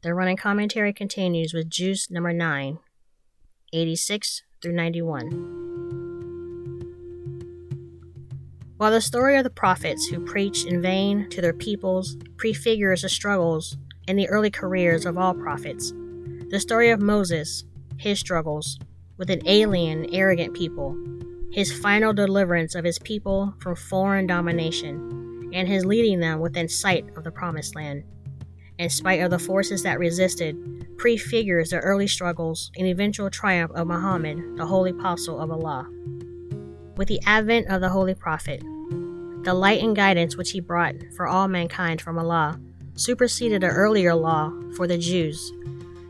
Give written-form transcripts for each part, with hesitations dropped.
The running commentary continues with juice number 9, 86 through 91. While the story of the prophets who preached in vain to their peoples prefigures the struggles in the early careers of all prophets, the story of Moses, his struggles with an alien, arrogant people, his final deliverance of his people from foreign domination, and his leading them within sight of the promised land, in spite of the forces that resisted, prefigures the early struggles and eventual triumph of Muhammad, the holy apostle of Allah. With the advent of the holy prophet, the light and guidance which he brought for all mankind from Allah superseded the earlier law for the Jews.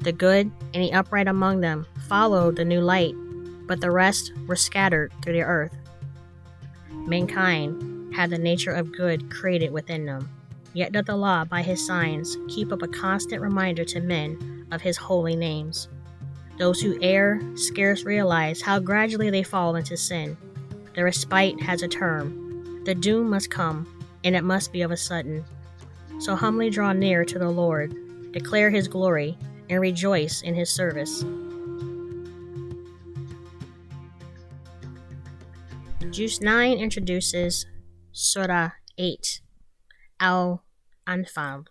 The good and the upright among them followed the new light, but the rest were scattered through the earth. Mankind had the nature of good created within them, yet doth Allah by his signs keep up a constant reminder to men of his holy names. Those who err scarce realize how gradually they fall into sin. The respite has a term. The doom must come, and it must be of a sudden. So humbly draw near to the Lord, declare his glory, and rejoice in his service. Juice 9 introduces Surah 8, Al-Anfal.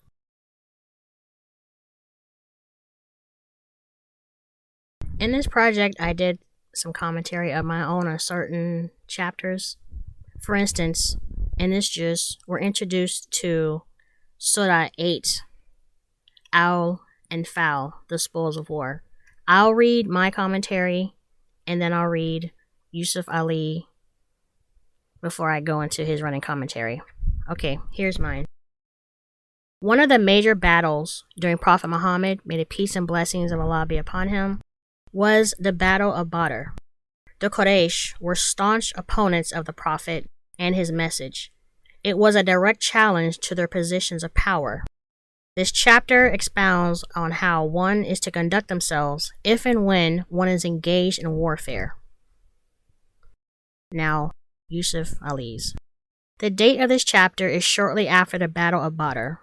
In this project, I did some commentary of my own on certain chapters. For instance, in this juice, we're introduced to Surah 8, Al-Anfal, the spoils of war. I'll read my commentary, and then I'll read Yusuf Ali before I go into his running commentary. Okay, here's mine. One of the major battles during Prophet Muhammad, may the peace and blessings of Allah be upon him, was the Battle of Badr. The Quraysh were staunch opponents of the Prophet and his message. It was a direct challenge to their positions of power. This chapter expounds on how one is to conduct themselves if and when one is engaged in warfare. Now, Yusuf Ali's. The date of this chapter is shortly after the Battle of Badr,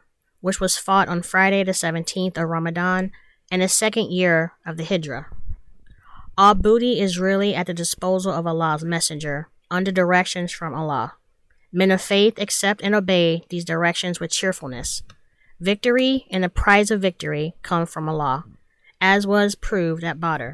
which was fought on Friday the 17th of Ramadan in the second year of the Hijrah. All booty is really at the disposal of Allah's messenger, under directions from Allah. Men of faith accept and obey these directions with cheerfulness. Victory and the prize of victory come from Allah, as was proved at Badr.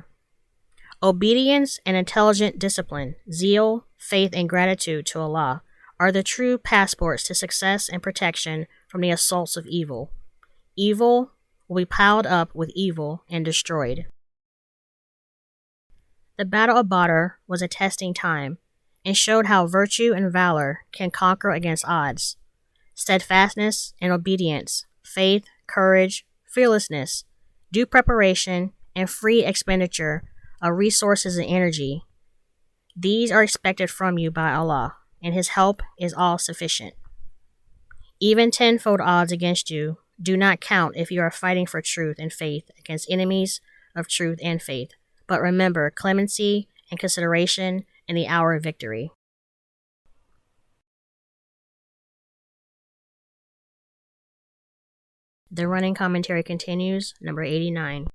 Obedience and intelligent discipline, zeal, faith, and gratitude to Allah are the true passports to success and protection from the assaults of evil. Evil will be piled up with evil and destroyed. The Battle of Badr was a testing time and showed how virtue and valor can conquer against odds. Steadfastness and obedience, faith, courage, fearlessness, due preparation, and free expenditure of resources and energy. These are expected from you by Allah, and his help is all sufficient. Even tenfold odds against you do not count if you are fighting for truth and faith against enemies of truth and faith. But remember clemency and consideration in the hour of victory. The running commentary continues, number 89.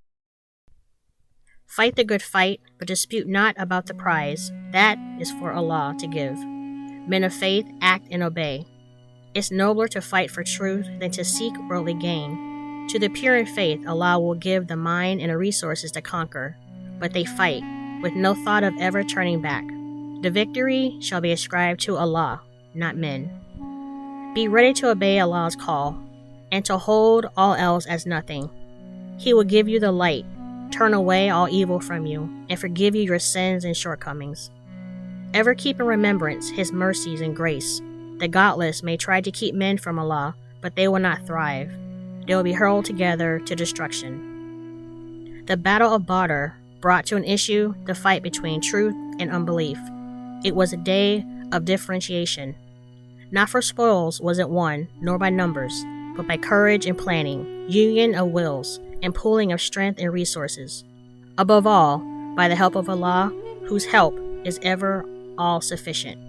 Fight the good fight, but dispute not about the prize. That is for Allah to give. Men of faith, act and obey. It's nobler to fight for truth than to seek worldly gain. To the pure in faith, Allah will give the mind and the resources to conquer. But they fight, with no thought of ever turning back. The victory shall be ascribed to Allah, not men. Be ready to obey Allah's call, and to hold all else as nothing. He will give you the light, turn away all evil from you, and forgive you your sins and shortcomings. Ever keep in remembrance his mercies and grace. The godless may try to keep men from Allah, but they will not thrive. They will be hurled together to destruction. The Battle of Badr brought to an issue the fight between truth and unbelief. It was a day of differentiation. Not for spoils was it won, nor by numbers, but by courage and planning, union of wills, and pooling of strength and resources. Above all, by the help of Allah, whose help is ever all sufficient.